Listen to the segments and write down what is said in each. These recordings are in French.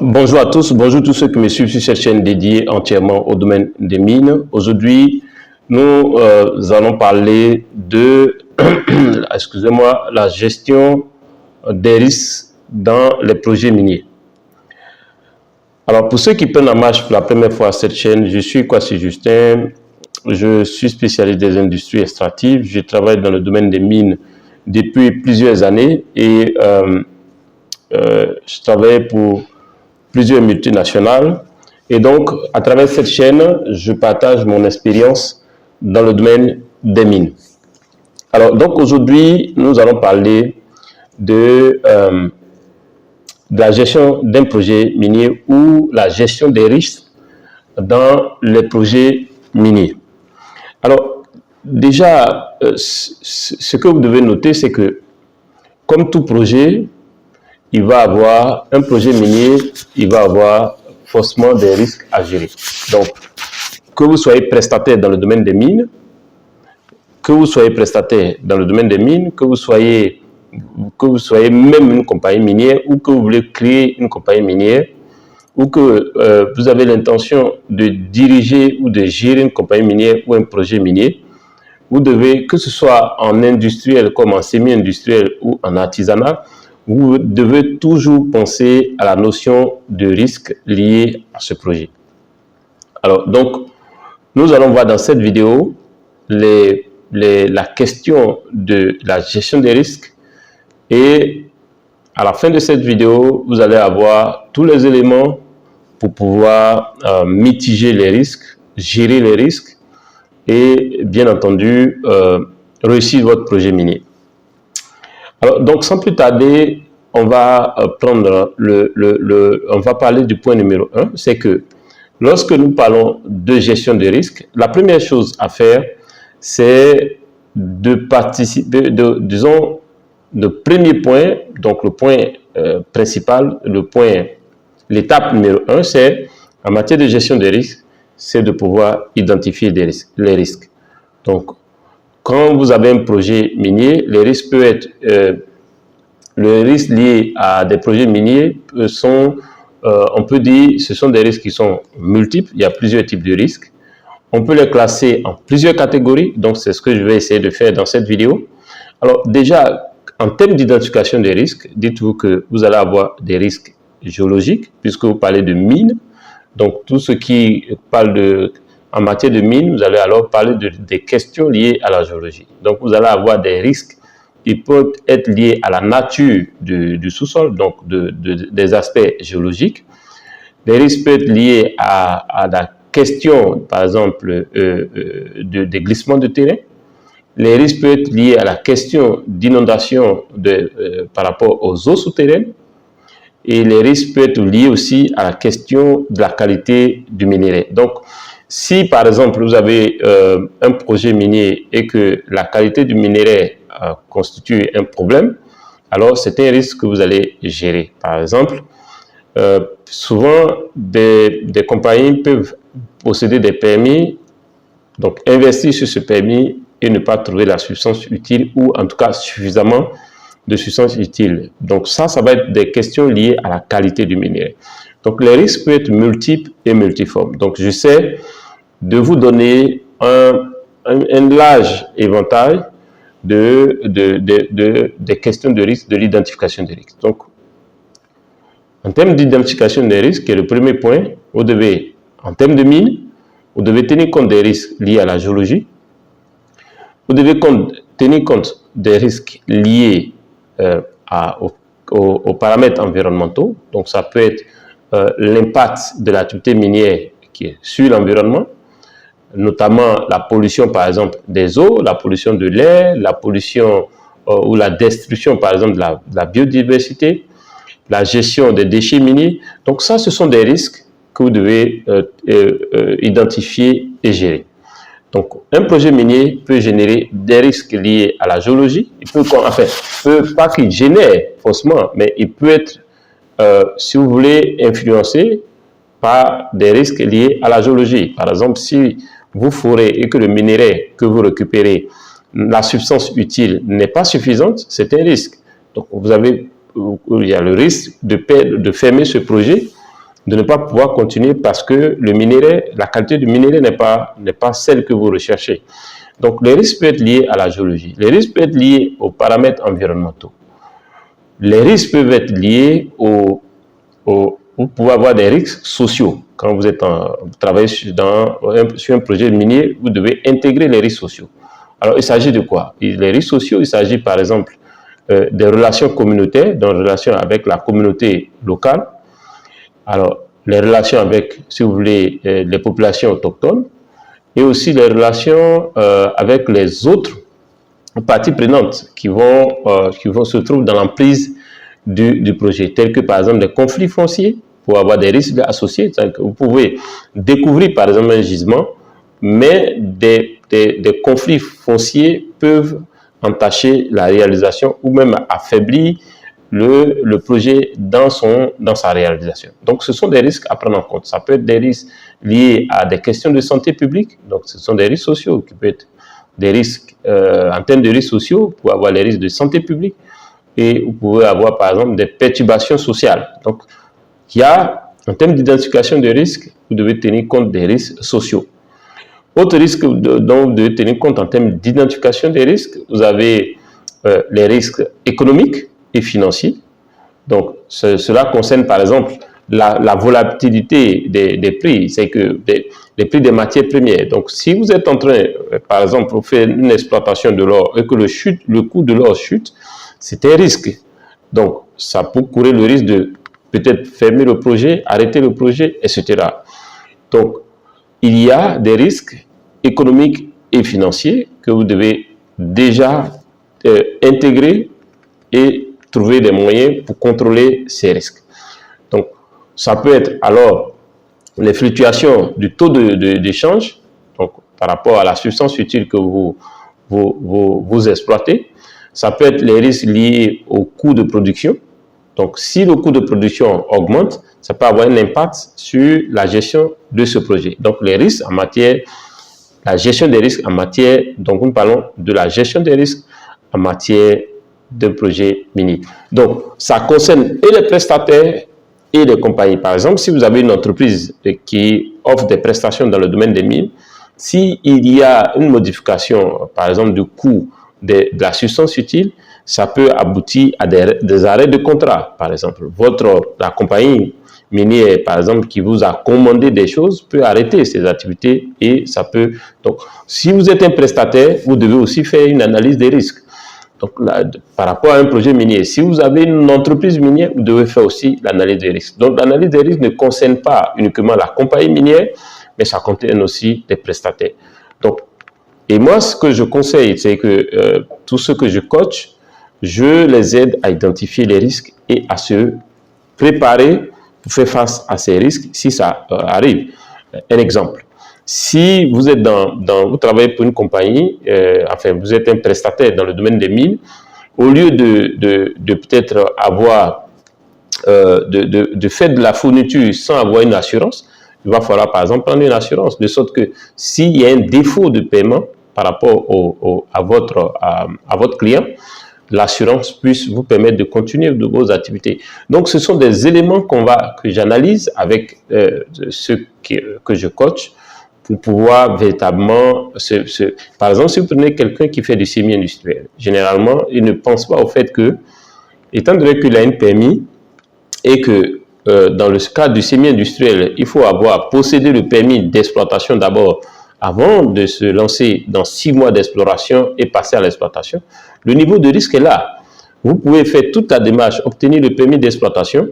Bonjour à tous, bonjour tous ceux qui me suivent sur cette chaîne dédiée entièrement au domaine des mines. Aujourd'hui, nous allons parler de excusez-moi, la gestion des risques dans les projets miniers. Alors, pour ceux qui prennent en marche pour la première fois à cette chaîne, je suis Kwasi Justin, je suis spécialiste des industries extractives, je travaille dans le domaine des mines depuis plusieurs années et je travaille pour plusieurs multinationales. Et donc, à travers cette chaîne, je partage mon expérience dans le domaine des mines. Alors, donc aujourd'hui, nous allons parler de la gestion d'un projet minier ou la gestion des risques dans les projets miniers. Alors, déjà, ce que vous devez noter, c'est que, comme tout projet, il va avoir un projet minier, il va avoir forcément des risques à gérer. Donc, que vous soyez prestataire dans le domaine des mines, que vous soyez même une compagnie minière ou que vous voulez créer une compagnie minière ou que vous avez l'intention de diriger ou de gérer une compagnie minière ou un projet minier, vous devez, que ce soit en industriel comme en semi-industriel ou en artisanat, vous devez toujours penser à la notion de risque lié à ce projet. Alors, donc, nous allons voir dans cette vidéo la question de la gestion des risques et à la fin de cette vidéo, vous allez avoir tous les éléments pour pouvoir mitiger les risques, gérer les risques et bien entendu réussir votre projet minier. Alors, donc, sans plus tarder, on va on va parler du point numéro 1, c'est que lorsque nous parlons de gestion de risque, la première chose à faire, c'est de participer, disons, le premier point, donc le point principal, l'étape numéro 1, c'est, en matière de gestion des risques, c'est de pouvoir identifier les risques. Donc, quand vous avez un projet minier, les risques peuvent être, les risques liés à des projets miniers sont, on peut dire, ce sont des risques qui sont multiples. Il y a plusieurs types de risques. On peut les classer en plusieurs catégories. Donc, c'est ce que je vais essayer de faire dans cette vidéo. Alors, déjà, en termes d'identification des risques, dites-vous que vous allez avoir des risques géologiques, puisque vous parlez de mines. Donc, tout ce qui parle en matière de mines, vous allez alors parler des questions liées à la géologie. Donc, vous allez avoir des risques qui peuvent être liés à la nature du sous-sol, donc des aspects géologiques. Des risques peuvent être liés à la question, par exemple, des glissements de terrain. Les risques peuvent être liés à la question d'inondation par rapport aux eaux souterraines. Et les risques peuvent être liés aussi à la question de la qualité du minerai. Donc, si par exemple vous avez un projet minier et que la qualité du minerai constitue un problème, alors c'est un risque que vous allez gérer. Par exemple, souvent des compagnies peuvent posséder des permis, donc investir sur ce permis et ne pas trouver la substance utile ou en tout cas suffisamment de substances utiles. Donc ça va être des questions liées à la qualité du minerai. Donc les risques peuvent être multiples et multiformes. Donc j'essaie de vous donner un large éventail des questions de risque, de l'identification des risques. Donc, en termes d'identification des risques, qui est le premier point, vous devez, en termes de mines, vous devez tenir compte des risques liés à la géologie. Vous devez tenir compte des risques liés aux paramètres environnementaux. Donc, ça peut être l'impact de l'activité minière qui est sur l'environnement, notamment la pollution, par exemple, des eaux, la pollution de l'air, la pollution ou la destruction, par exemple, de la biodiversité, la gestion des déchets miniers. Donc, ça, ce sont des risques que vous devez identifier et gérer. Donc, un projet minier peut générer des risques liés à la géologie. Il peut, pas qu'il génère forcément, mais il peut être, si vous voulez, influencé par des risques liés à la géologie. Par exemple, si vous forez et que le minerai que vous récupérez, la substance utile n'est pas suffisante, c'est un risque. Donc, il y a le risque de fermer ce projet de ne pas pouvoir continuer parce que le minerai, la qualité du minerai n'est pas celle que vous recherchez. Donc, les risques peuvent être liés à la géologie. Les risques peuvent être liés aux paramètres environnementaux. Les risques peuvent être liés vous pouvez avoir des risques sociaux. Quand vous travaillez sur un projet minier, vous devez intégrer les risques sociaux. Alors, il s'agit de quoi? Les risques sociaux, il s'agit par exemple des relations communautaires, donc relations avec la communauté locale. Alors, les relations avec, si vous voulez, les populations autochtones, et aussi les relations avec les autres parties prenantes qui se trouver dans l'emprise du projet, tels que par exemple des conflits fonciers, pour avoir des risques associés. Vous pouvez découvrir par exemple un gisement, mais des conflits fonciers peuvent entacher la réalisation ou même affaiblir le projet dans sa réalisation. Donc, ce sont des risques à prendre en compte. Ça peut être des risques liés à des questions de santé publique. Donc, ce sont des risques sociaux qui peuvent être des risques, en termes de risques sociaux, pour avoir les risques de santé publique. Et vous pouvez avoir, par exemple, des perturbations sociales. Donc, en termes d'identification de risques, vous devez tenir compte des risques sociaux. Autre risque dont vous devez tenir compte en termes d'identification des risques, vous avez les risques économiques et financiers. Donc, cela concerne, par exemple, la volatilité des prix, c'est que les prix des matières premières. Donc, si vous êtes en train, par exemple, de faire une exploitation de l'or et que le coût de l'or chute, c'est un risque. Donc, ça peut courir le risque de peut-être fermer le projet, arrêter le projet, etc. Donc, il y a des risques économiques et financiers que vous devez déjà intégrer et trouver des moyens pour contrôler ces risques. Donc, ça peut être alors les fluctuations du taux d'échange, donc par rapport à la substance utile que vous exploitez. Ça peut être les risques liés au coût de production. Donc, si le coût de production augmente, ça peut avoir un impact sur la gestion de ce projet. Donc, les risques en matière, la gestion des risques en matière, donc nous parlons de la gestion des risques en matière de projet minier. Donc, ça concerne et les prestataires et les compagnies. Par exemple, si vous avez une entreprise qui offre des prestations dans le domaine des mines, s'il y a une modification, par exemple, du coût de la substance utile, ça peut aboutir à des arrêts de contrat. Par exemple, la compagnie minière, par exemple, qui vous a commandé des choses, peut arrêter ses activités et ça peut... Donc, si vous êtes un prestataire, vous devez aussi faire une analyse des risques. Donc, là, par rapport à un projet minier, si vous avez une entreprise minière, vous devez faire aussi l'analyse des risques. Donc, l'analyse des risques ne concerne pas uniquement la compagnie minière, mais ça concerne aussi les prestataires. Donc, et moi, ce que je conseille, c'est que tous ceux que je coach, je les aide à identifier les risques et à se préparer pour faire face à ces risques si ça arrive. Un exemple. Si vous êtes vous travaillez pour une compagnie, enfin, vous êtes un prestataire dans le domaine des mines, au lieu de peut-être avoir, de faire de la fourniture sans avoir une assurance, il va falloir par exemple prendre une assurance, de sorte que s'il y a un défaut de paiement par rapport à votre client, l'assurance puisse vous permettre de continuer de vos activités. Donc, ce sont des éléments que j'analyse avec ceux que je coach pour pouvoir véritablement... Par exemple, si vous prenez quelqu'un qui fait du semi-industriel, généralement, il ne pense pas au fait que, étant donné qu'il a un permis et que dans le cadre du semi-industriel, il faut avoir possédé le permis d'exploitation d'abord avant de se lancer dans 6 mois d'exploration et passer à l'exploitation, le niveau de risque est là. Vous pouvez faire toute la démarche, obtenir le permis d'exploitation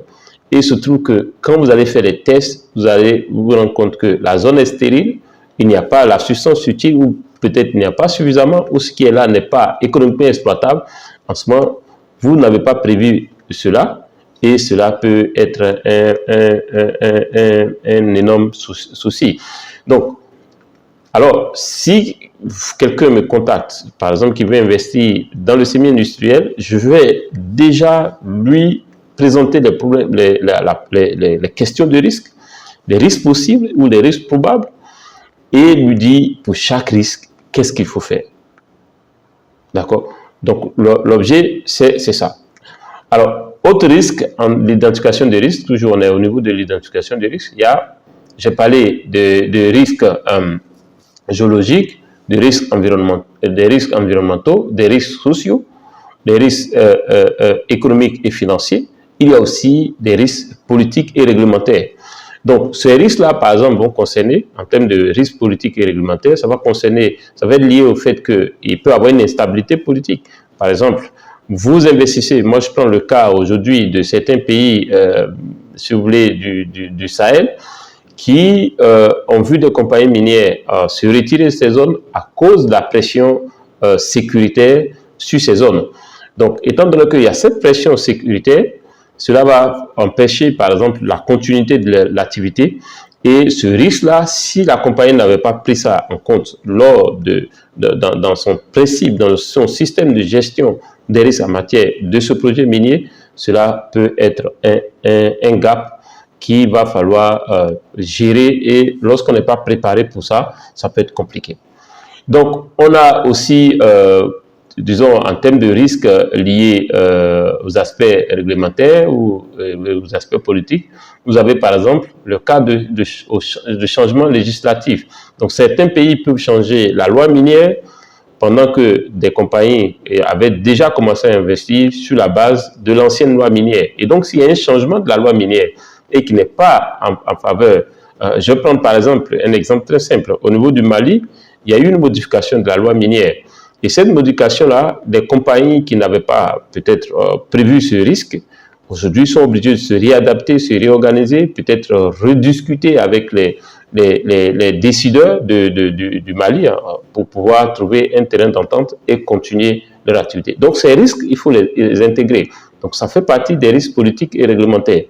et il se trouve que quand vous allez faire les tests, vous allez vous rendre compte que la zone est stérile, il n'y a pas la substance utile ou peut-être il n'y a pas suffisamment ou ce qui est là n'est pas économiquement exploitable. En ce moment, vous n'avez pas prévu cela et cela peut être un énorme souci. Donc, alors, si quelqu'un me contacte, par exemple, qui veut investir dans le semi-industriel, je vais déjà lui présenter les problèmes, les questions de risque, les risques possibles ou les risques probables, et lui dire pour chaque risque, qu'est-ce qu'il faut faire. D'accord? Donc, l'objet, c'est ça. Alors, Autre risque, en l'identification des risques, toujours on est au niveau de l'identification des risques, j'ai parlé de risques géologiques, des risques environnementaux, des risques sociaux, des risques économiques et financiers. Il y a aussi des risques politiques et réglementaires. Donc, ces risques-là, par exemple, vont concerner, en termes de risques politiques et réglementaires, ça va être lié au fait qu'il peut y avoir une instabilité politique. Par exemple, vous investissez, moi je prends le cas aujourd'hui de certains pays, si vous voulez, du Sahel, qui ont vu des compagnies minières se retirer de ces zones à cause de la pression sécuritaire sur ces zones. Donc, étant donné qu'il y a cette pression sécuritaire, cela va empêcher, par exemple, la continuité de l'activité. Et ce risque-là, si la compagnie n'avait pas pris ça en compte dans son principe, dans son système de gestion des risques en matière de ce projet minier, cela peut être un gap qu'il va falloir gérer. Et lorsqu'on n'est pas préparé pour ça, ça peut être compliqué. Donc, on a aussi, disons, en termes de risques liés aux aspects réglementaires ou aux aspects politiques, vous avez par exemple le cas de changement législatif. Donc, certains pays peuvent changer la loi minière pendant que des compagnies avaient déjà commencé à investir sur la base de l'ancienne loi minière. Et donc, s'il y a un changement de la loi minière et qui n'est pas en faveur, je vais prendre par exemple un exemple très simple. Au niveau du Mali, il y a eu une modification de la loi minière. Et cette modification-là, des compagnies qui n'avaient pas peut-être prévu ce risque, aujourd'hui sont obligées de se réadapter, se réorganiser, peut-être rediscuter avec les décideurs du Mali pour pouvoir trouver un terrain d'entente et continuer leur activité. Donc ces risques, il faut les intégrer. Donc ça fait partie des risques politiques et réglementaires.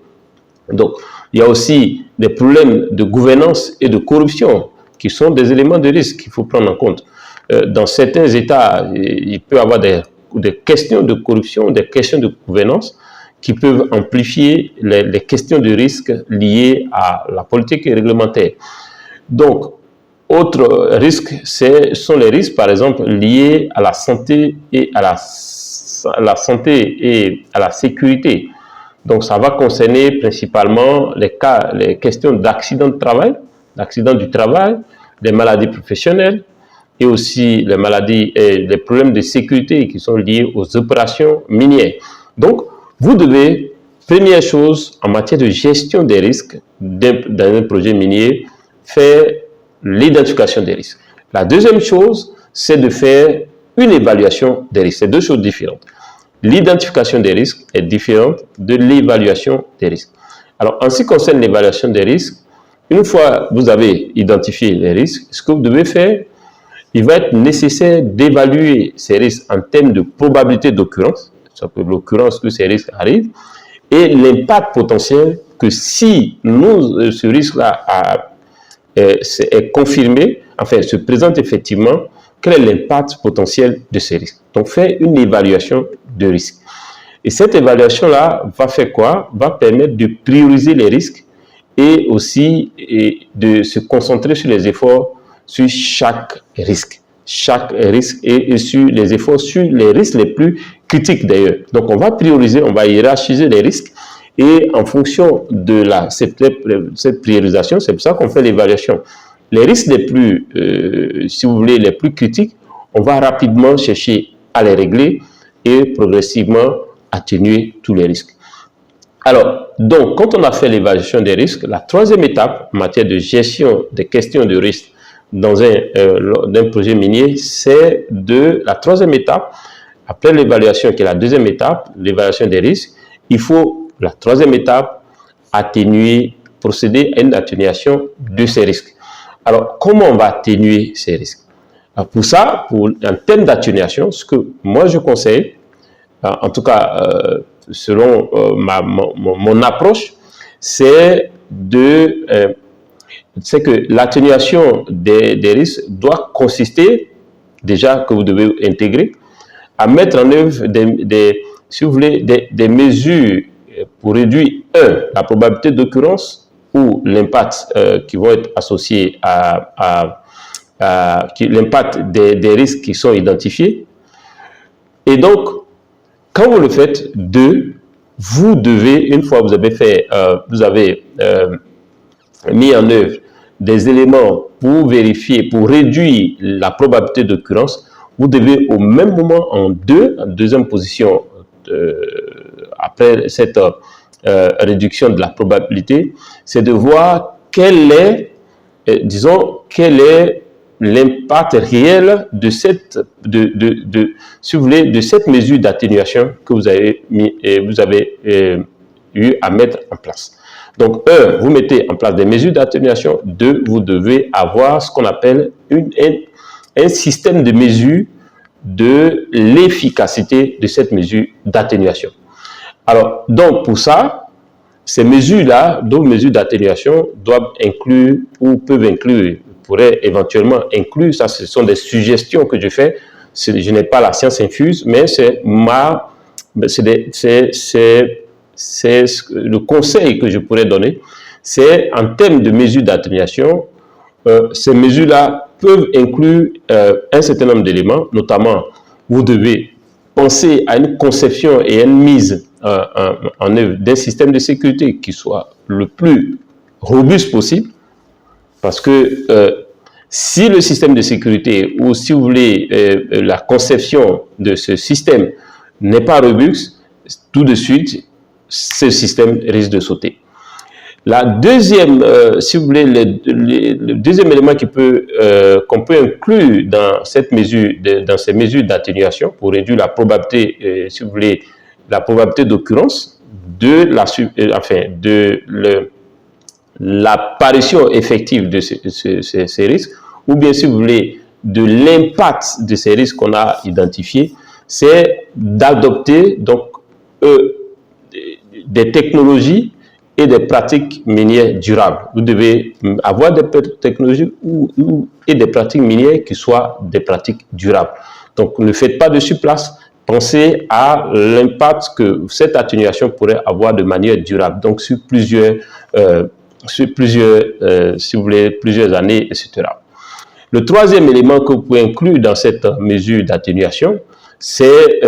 Donc il y a aussi des problèmes de gouvernance et de corruption qui sont des éléments de risque qu'il faut prendre en compte. Dans certains États, il peut y avoir des questions de corruption, des questions de gouvernance qui peuvent amplifier les questions de risque liées à la politique et réglementaire. Donc, autre risque, sont les risques, par exemple, liés à la santé et à la sécurité. Donc, ça va concerner principalement les questions d'accidents de travail, d'accidents du travail, des maladies professionnelles, et aussi les maladies et les problèmes de sécurité qui sont liés aux opérations minières. Donc, vous devez, première chose, en matière de gestion des risques dans un projet minier, faire l'identification des risques. La deuxième chose, c'est de faire une évaluation des risques. C'est deux choses différentes. L'identification des risques est différente de l'évaluation des risques. Alors, en ce qui concerne l'évaluation des risques, une fois que vous avez identifié les risques, ce que vous devez faire, il va être nécessaire d'évaluer ces risques en termes de probabilité d'occurrence, ça peut être l'occurrence que ces risques arrivent, et l'impact potentiel que si ce risque-là est confirmé, enfin se présente effectivement, quel est l'impact potentiel de ces risques. Donc faire une évaluation de risque. Et cette évaluation-là va faire quoi? Va permettre de prioriser les risques et aussi de se concentrer sur les efforts sur chaque risque et sur les efforts sur les risques les plus critiques d'ailleurs. Donc on va prioriser, on va hiérarchiser les risques et en fonction de cette priorisation, c'est pour ça qu'on fait l'évaluation. Les risques les plus, si vous voulez, les plus critiques, on va rapidement chercher à les régler et progressivement atténuer tous les risques. Alors, donc, quand on a fait l'évaluation des risques, la troisième étape en matière de gestion des questions de risque dans un projet minier, c'est la troisième étape, après l'évaluation qui est la deuxième étape, l'évaluation des risques, il faut, la troisième étape, procéder à une atténuation de ces risques. Alors, comment on va atténuer ces risques? Alors, pour ça, en termes d'atténuation, ce que moi je conseille, en tout cas selon mon approche, c'est que l'atténuation des risques doit consister, déjà que vous devez intégrer, à mettre en œuvre si vous voulez, des mesures pour réduire, la probabilité d'occurrence ou l'impact qui vont être associés l'impact des risques qui sont identifiés. Et donc, quand vous le faites, vous devez, une fois que vous avez fait, mis en œuvre des éléments pour vérifier, pour réduire la probabilité d'occurrence, vous devez au même moment en deuxième position, après cette réduction de la probabilité, c'est de voir quel est, quel est l'impact réel de cette, si vous voulez, de cette mesure d'atténuation que vous avez eu à mettre en place. Donc, vous mettez en place des mesures d'atténuation. 2, vous devez avoir ce qu'on appelle un système de mesure de l'efficacité de cette mesure d'atténuation. Alors, donc, pour ça, ces mesures-là, d'autres mesures d'atténuation doivent inclure ou peuvent inclure, pourraient éventuellement inclure, ça ce sont des suggestions que je fais, je n'ai pas la science infuse, mais c'est le conseil que je pourrais donner, c'est en termes de mesures d'atténuation, ces mesures-là peuvent inclure un certain nombre d'éléments, notamment vous devez penser à une conception et à une mise en œuvre d'un système de sécurité qui soit le plus robuste possible, parce que si le système de sécurité ou si vous voulez la conception de ce système n'est pas robuste, tout de suite, ce système risque de sauter. La deuxième, si vous voulez, le deuxième élément qu'on peut inclure dans cette mesure, dans ces mesures d'atténuation pour réduire la probabilité, si vous voulez, la probabilité d'occurrence de l'apparition effective de ces risques, ou bien si vous voulez, de l'impact de ces risques qu'on a identifiés, c'est d'adopter donc des technologies et des pratiques minières durables. Vous devez avoir des technologies et des pratiques minières qui soient des pratiques durables. Donc, ne faites pas de surplace. Pensez à l'impact que cette atténuation pourrait avoir de manière durable. Donc, sur plusieurs si vous voulez, plusieurs années, etc. Le troisième élément que vous pouvez inclure dans cette mesure d'atténuation, c'est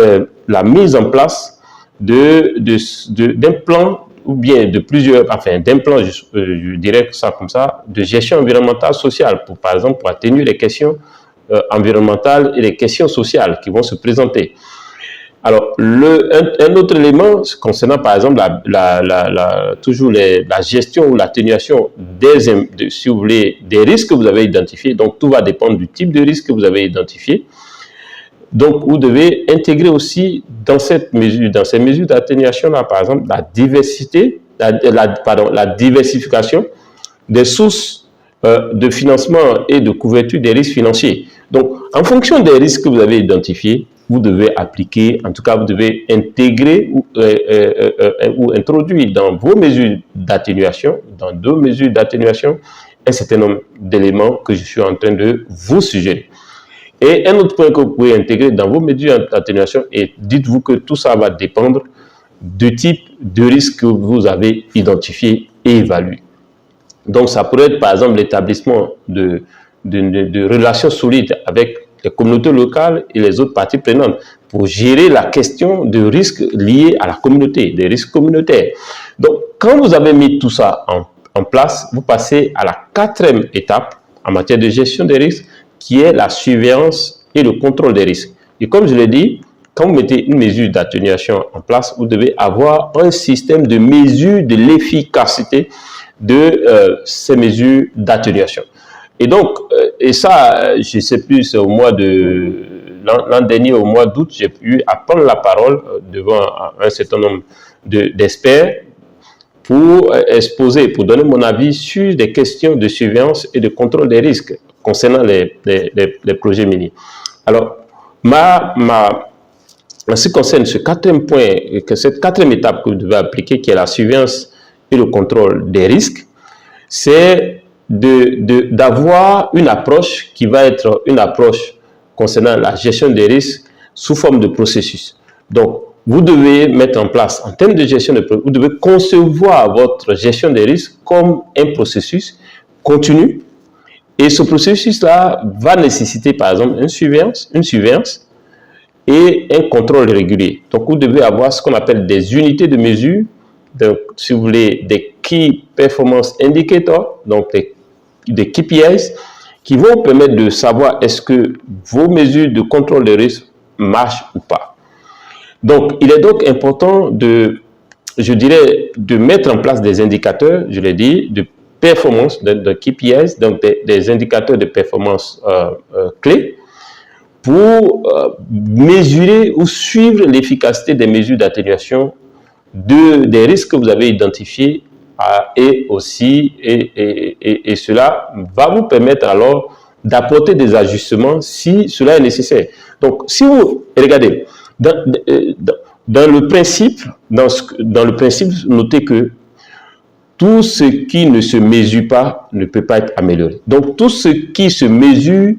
la mise en place d'un plan ou bien de plusieurs, enfin d'un plan, je dirais ça comme ça, de gestion environnementale sociale, par exemple pour atténuer les questions environnementales et les questions sociales qui vont se présenter. Alors, un autre élément concernant par exemple toujours la gestion ou l'atténuation si vous voulez, des risques que vous avez identifiés, donc tout va dépendre du type de risque que vous avez identifié. Donc, vous devez intégrer aussi dans ces mesures d'atténuation-là, par exemple, la diversification des sources de financement et de couverture des risques financiers. Donc, en fonction des risques que vous avez identifiés, vous devez appliquer, en tout cas, vous devez intégrer ou introduire dans vos mesures d'atténuation, dans 2 mesures d'atténuation, un certain nombre d'éléments que je suis en train de vous suggérer. Et un autre point que vous pouvez intégrer dans vos mesures d'atténuation, et dites-vous que tout ça va dépendre du type de risque que vous avez identifié et évalué. Donc, ça pourrait être par exemple l'établissement de relations solides avec les communautés locales et les autres parties prenantes pour gérer la question de risques liés à la communauté, des risques communautaires. Donc, quand vous avez mis tout ça en place, vous passez à la 4e étape en matière de gestion des risques, qui est la surveillance et le contrôle des risques. Et comme je l'ai dit, quand vous mettez une mesure d'atténuation en place, vous devez avoir un système de mesure de l'efficacité de ces mesures d'atténuation. Et donc, et ça, je ne sais plus, au mois de l'an dernier, au mois d'août, j'ai pu prendre la parole devant un certain nombre d'experts pour exposer, pour donner mon avis sur des questions de surveillance et de contrôle des risques concernant les projets miniers. Alors, en ce qui concerne ce 4e point, cette 4e étape que vous devez appliquer, qui est la surveillance et le contrôle des risques, c'est d'avoir une approche qui va être une approche concernant la gestion des risques sous forme de processus. Donc, vous devez mettre en place, en termes de gestion de processus, vous devez concevoir votre gestion des risques comme un processus continu. Et ce processus-là va nécessiter, par exemple, une surveillance et un contrôle régulier. Donc, vous devez avoir ce qu'on appelle des unités de mesure, donc, si vous voulez, des Key Performance Indicators, donc des KPIs, qui vont permettre de savoir est-ce que vos mesures de contrôle de risque marchent ou pas. Donc, il est donc important je dirais, de mettre en place des indicateurs, je l'ai dit, de performance, de KPIs, donc des indicateurs de performance clés, pour mesurer ou suivre l'efficacité des mesures d'atténuation des risques que vous avez identifiés et cela va vous permettre alors d'apporter des ajustements si cela est nécessaire. Donc, si vous regardez, dans le principe, notez que tout ce qui ne se mesure pas ne peut pas être amélioré. Donc, tout ce qui se mesure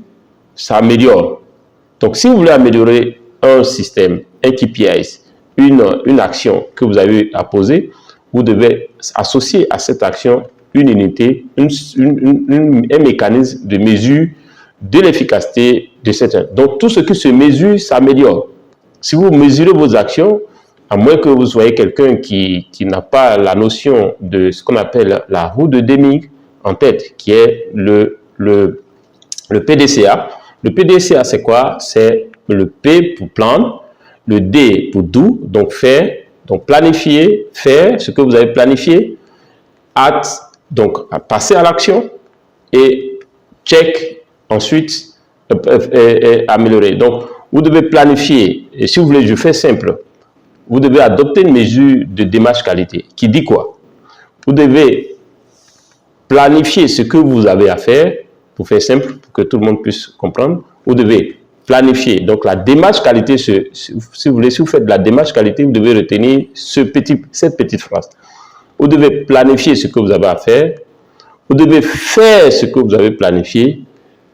s'améliore. Donc, si vous voulez améliorer un système, un KPI, une action que vous avez à poser, vous devez associer à cette action une unité, un mécanisme de mesure de l'efficacité de cette. Donc, tout ce qui se mesure s'améliore. Si vous mesurez vos actions, à moins que vous soyez quelqu'un qui n'a pas la notion de ce qu'on appelle la roue de Deming en tête, qui est le PDCA. Le PDCA, c'est quoi? C'est le P pour plan, le D pour do, donc faire, donc planifier, faire ce que vous avez planifié, act, donc passer à l'action, et check, ensuite améliorer. Donc, vous devez planifier, et si vous voulez, je fais simple, vous devez adopter une mesure de démarche qualité qui dit quoi? Vous devez planifier ce que vous avez à faire, pour faire simple, pour que tout le monde puisse comprendre. Vous devez planifier. Donc, la démarche qualité, si vous voulez, si vous faites de la démarche qualité, vous devez retenir cette petite phrase. Vous devez planifier ce que vous avez à faire. Vous devez faire ce que vous avez planifié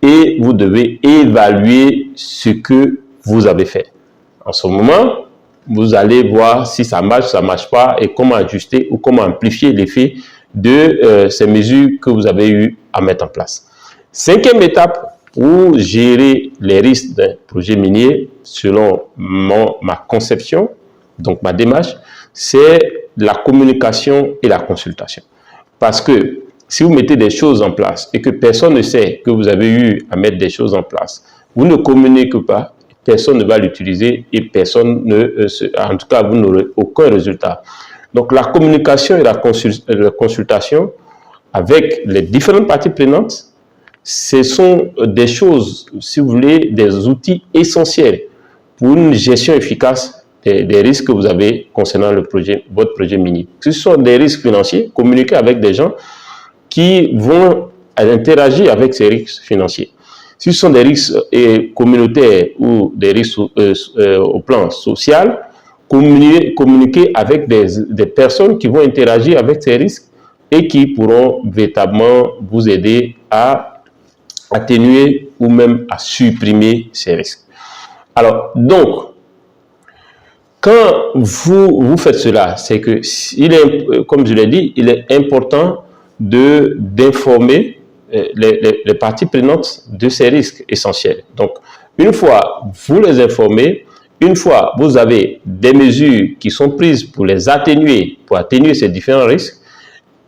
et vous devez évaluer ce que vous avez fait. En ce moment, vous allez voir si ça marche pas et comment ajuster ou comment amplifier l'effet de ces mesures que vous avez eu à mettre en place. Cinquième étape pour gérer les risques d'un projet minier, selon ma conception, donc ma démarche, c'est la communication et la consultation. Parce que si vous mettez des choses en place et que personne ne sait que vous avez eu à mettre des choses en place, vous ne communiquez pas, personne ne va l'utiliser et personne en tout cas, vous n'aurez aucun résultat. Donc, la communication et la consultation avec les différentes parties prenantes, ce sont des choses, si vous voulez, des outils essentiels pour une gestion efficace des risques que vous avez concernant votre projet minier. Ce sont des risques financiers, communiquer avec des gens qui vont interagir avec ces risques financiers. Si ce sont des risques communautaires ou des risques au plan social, communiquer avec des personnes qui vont interagir avec ces risques et qui pourront véritablement vous aider à atténuer ou même à supprimer ces risques. Alors, donc, quand vous faites cela, c'est que, comme je l'ai dit, il est important d'informer les parties prenantes de ces risques essentiels. Donc, une fois vous les informez, une fois vous avez des mesures qui sont prises pour atténuer ces différents risques,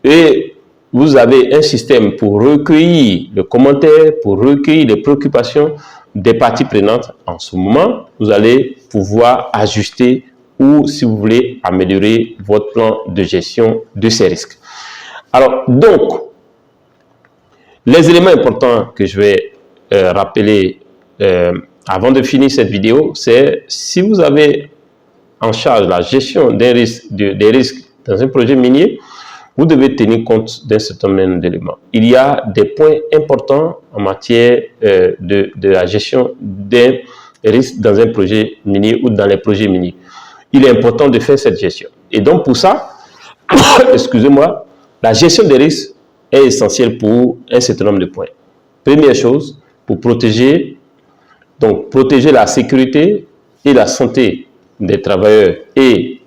et vous avez un système pour recueillir le commentaire, pour recueillir les préoccupations des parties prenantes, en ce moment, vous allez pouvoir ajuster ou, si vous voulez, améliorer votre plan de gestion de ces risques. Alors, donc, les éléments importants que je vais rappeler avant de finir cette vidéo, c'est si vous avez en charge la gestion des risques dans un projet minier, vous devez tenir compte d'un certain nombre d'éléments. Il y a des points importants en matière de la gestion des risques dans un projet minier ou dans les projets miniers. Il est important de faire cette gestion. Et donc pour ça, excusez-moi, la gestion des risques est essentielle pour un certain nombre de points. Première chose, pour protéger la sécurité et la santé des travailleurs et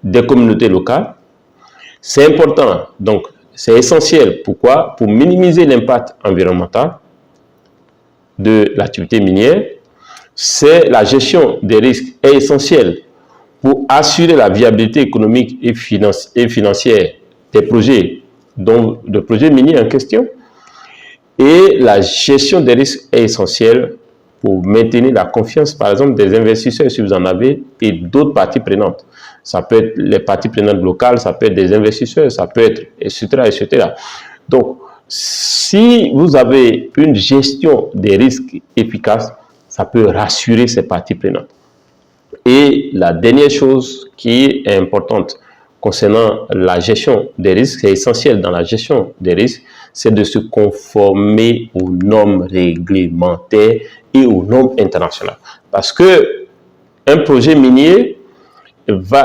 des communautés locales. C'est important, donc c'est essentiel. Pourquoi? Pour minimiser l'impact environnemental de l'activité minière, c'est la gestion des risques est essentielle pour assurer la viabilité économique et financière des projets, dont le projet minier en question. Et la gestion des risques est essentielle pour maintenir la confiance, par exemple, des investisseurs, si vous en avez, et d'autres parties prenantes. Ça peut être les parties prenantes locales, ça peut être des investisseurs, ça peut être, etc., etc. Donc, si vous avez une gestion des risques efficace, ça peut rassurer ces parties prenantes. Et la dernière chose qui est importante concernant la gestion des risques, c'est essentiel dans la gestion des risques, c'est de se conformer aux normes réglementaires et aux normes internationales. Parce que un projet minier,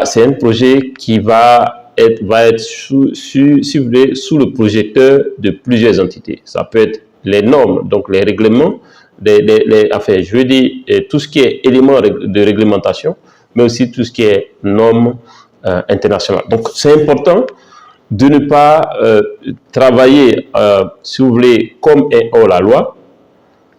c'est un projet qui va être si vous voulez, sous le projecteur de plusieurs entités. Ça peut être les normes, donc les règlements, enfin, je veux dire, tout ce qui est éléments de réglementation, mais aussi tout ce qui est normes internationales. Donc, c'est important de ne pas travailler, si vous voulez, comme un hors-la-loi,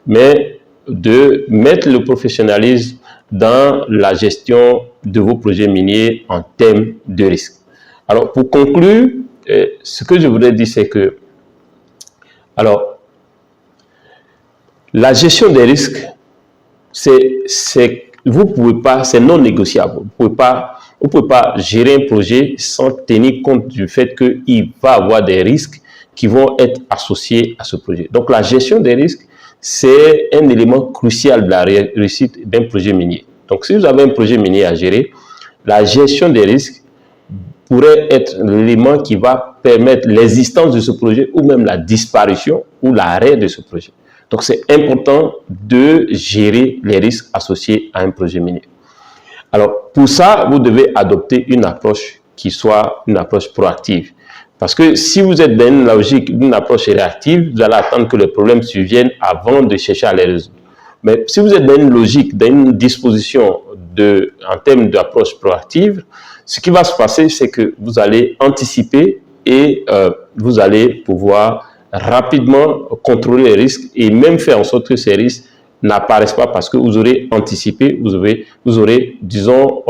mais de mettre le professionnalisme dans la gestion de vos projets miniers en termes de risque. Alors, pour conclure, ce que je voudrais dire, c'est que, alors, la gestion des risques, vous pouvez pas, c'est non négociable. Vous ne pouvez pas gérer un projet sans tenir compte du fait qu'il va y avoir des risques qui vont être associés à ce projet. Donc, la gestion des risques, c'est un élément crucial de la réussite d'un projet minier. Donc, si vous avez un projet minier à gérer, la gestion des risques pourrait être l'élément qui va permettre l'existence de ce projet ou même la disparition ou l'arrêt de ce projet. Donc, c'est important de gérer les risques associés à un projet minier. Alors, pour ça, vous devez adopter une approche qui soit une approche proactive. Parce que si vous êtes dans une logique d'une approche réactive, vous allez attendre que les problèmes surviennent avant de chercher à les résoudre. Mais si vous êtes dans une logique, dans une disposition en termes d'approche proactive, ce qui va se passer, c'est que vous allez anticiper et vous allez pouvoir rapidement contrôler les risques et même faire en sorte que ces risques n'apparaissent pas parce que vous aurez anticipé, vous aurez disons,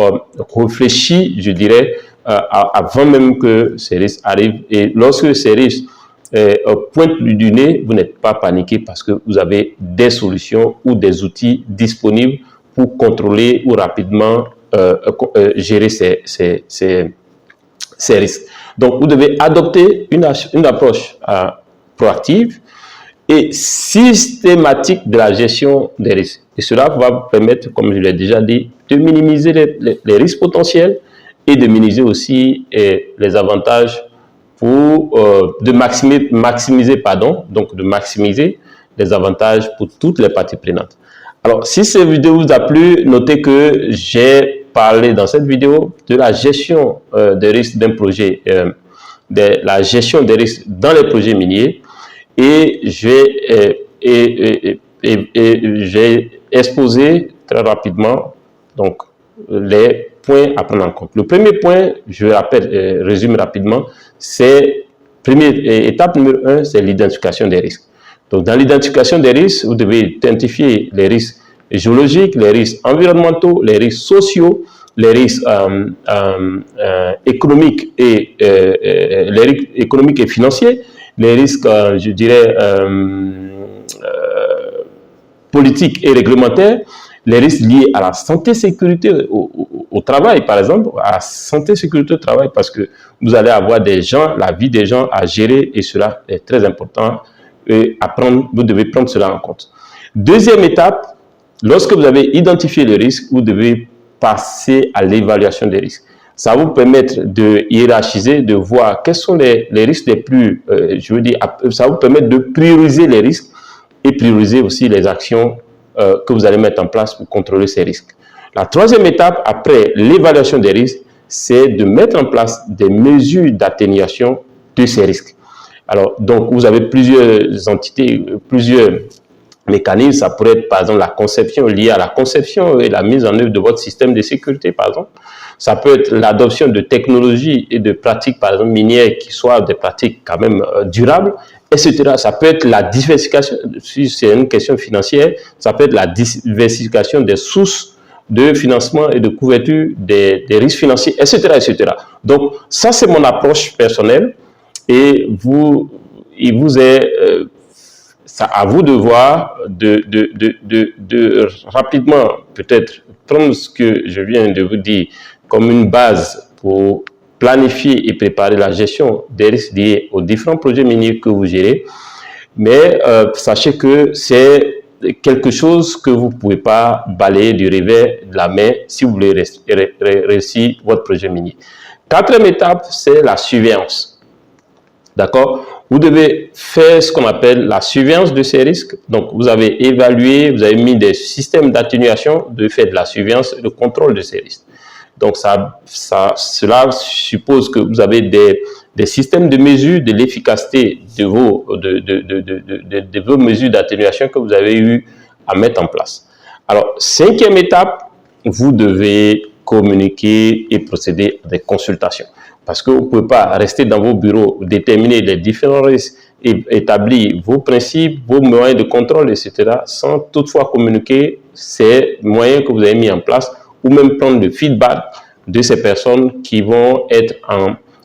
réfléchi, je dirais, avant même que ces risques arrivent. Et lorsque ces risques pointent du nez, vous n'êtes pas paniqué parce que vous avez des solutions ou des outils disponibles pour contrôler ou rapidement gérer ces risques. Donc, vous devez adopter une approche proactive et systématique de la gestion des risques. Et cela va vous permettre, comme je l'ai déjà dit, de minimiser les risques potentiels et de minimiser aussi les avantages de maximiser les avantages pour toutes les parties prenantes. Alors, si cette vidéo vous a plu, notez que j'ai parlé dans cette vidéo de la gestion des risques d'un projet, de la gestion des risques dans les projets miniers. Et j'ai exposé très rapidement donc, les points à prendre en compte. Le premier point, je résume rapidement, c'est, étape numéro 1, c'est l'identification des risques. Donc, dans l'identification des risques, vous devez identifier les risques géologiques, les risques environnementaux, les risques sociaux, les risques économiques et financiers, les risques, je dirais, politiques et réglementaires, les risques liés à la santé-sécurité au travail, par exemple, à la santé-sécurité au travail, parce que vous allez avoir la vie des gens à gérer et cela est très important et vous devez prendre cela en compte. Deuxième étape, lorsque vous avez identifié le risque, vous devez passer à l'évaluation des risques. Ça va vous permettre de hiérarchiser, de voir quels sont les risques les plus, ça va vous permettre de prioriser les risques et prioriser aussi les actions que vous allez mettre en place pour contrôler ces risques. La troisième étape, après l'évaluation des risques, c'est de mettre en place des mesures d'atténuation de ces risques. Alors, donc, vous avez plusieurs entités, plusieurs mécanismes. Ça pourrait être, par exemple, la conception, liée à la conception et la mise en œuvre de votre système de sécurité, par exemple. Ça peut être l'adoption de technologies et de pratiques, par exemple, minières, qui soient des pratiques quand même durables. etc. Ça peut être la diversification, si c'est une question financière, ça peut être la diversification des sources de financement et de couverture des risques financiers, etc., etc. Donc, ça, c'est mon approche personnelle et il vous est à vous de voir, de rapidement, peut-être, prendre ce que je viens de vous dire comme une base pour planifier et préparer la gestion des risques liés aux différents projets miniers que vous gérez. Mais sachez que c'est quelque chose que vous ne pouvez pas balayer du revers de la main si vous voulez réussir votre projet minier. Quatrième étape, c'est la surveillance. D'accord? Vous devez faire ce qu'on appelle la surveillance de ces risques. Donc, vous avez évalué, vous avez mis des systèmes d'atténuation, de faire de la surveillance et de contrôle de ces risques. Donc, cela suppose que vous avez des systèmes de mesure de l'efficacité de vos mesures d'atténuation que vous avez eu à mettre en place. Alors, cinquième étape, vous devez communiquer et procéder à des consultations. Parce que vous ne pouvez pas rester dans vos bureaux, déterminer les différents risques et établir vos principes, vos moyens de contrôle, etc., sans toutefois communiquer ces moyens que vous avez mis en place ou même prendre le feedback de ces personnes qui vont être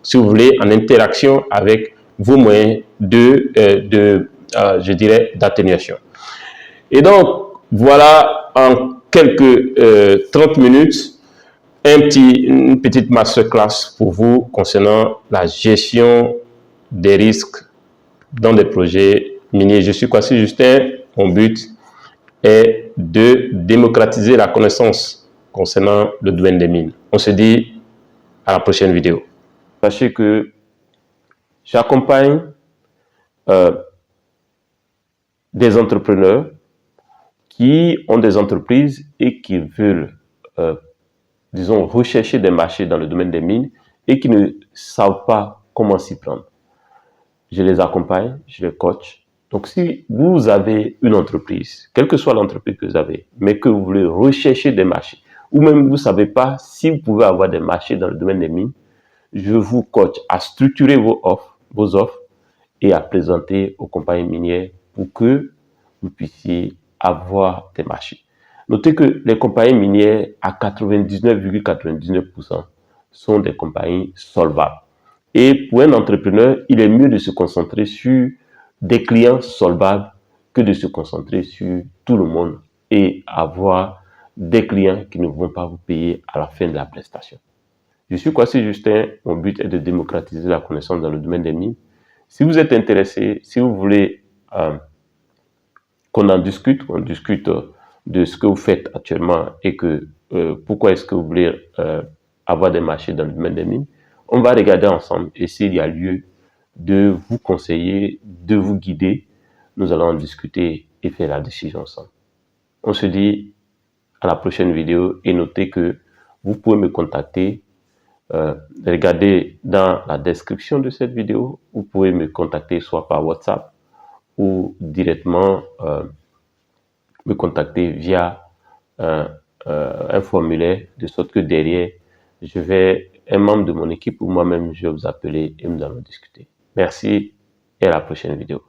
si vous voulez, en interaction avec vos moyens je dirais, d'atténuation. Et donc, voilà en quelques 30 minutes, une petite masterclass pour vous concernant la gestion des risques dans des projets miniers. Je suis Kwasi Justin. Mon but est de démocratiser la connaissance concernant le domaine des mines. On se dit à la prochaine vidéo. Sachez que j'accompagne des entrepreneurs qui ont des entreprises et qui veulent disons, rechercher des marchés dans le domaine des mines et qui ne savent pas comment s'y prendre. Je les accompagne, je les coach. Donc, si vous avez une entreprise, quelle que soit l'entreprise que vous avez, mais que vous voulez rechercher des marchés, ou même vous ne savez pas si vous pouvez avoir des marchés dans le domaine des mines, je vous coach à structurer vos offres et à présenter aux compagnies minières pour que vous puissiez avoir des marchés. Notez que les compagnies minières, à 99,99%, sont des compagnies solvables. Et pour un entrepreneur, il est mieux de se concentrer sur des clients solvables que de se concentrer sur tout le monde et avoir des clients qui ne vont pas vous payer à la fin de la prestation. Je suis Kwasi Justin. Mon but est de démocratiser la connaissance dans le domaine des mines. Si vous êtes intéressé, si vous voulez qu'on en discute, on discute de ce que vous faites actuellement et pourquoi est-ce que vous voulez avoir des marchés dans le domaine des mines, on va regarder ensemble et s'il y a lieu de vous conseiller, de vous guider, nous allons en discuter et faire la décision ensemble. On se dit à la prochaine vidéo et notez que vous pouvez me contacter. Regardez dans la description de cette vidéo, vous pouvez me contacter soit par WhatsApp ou directement me contacter via un formulaire, de sorte que derrière, un membre de mon équipe ou moi-même, je vais vous appeler et nous allons discuter. Merci et à la prochaine vidéo.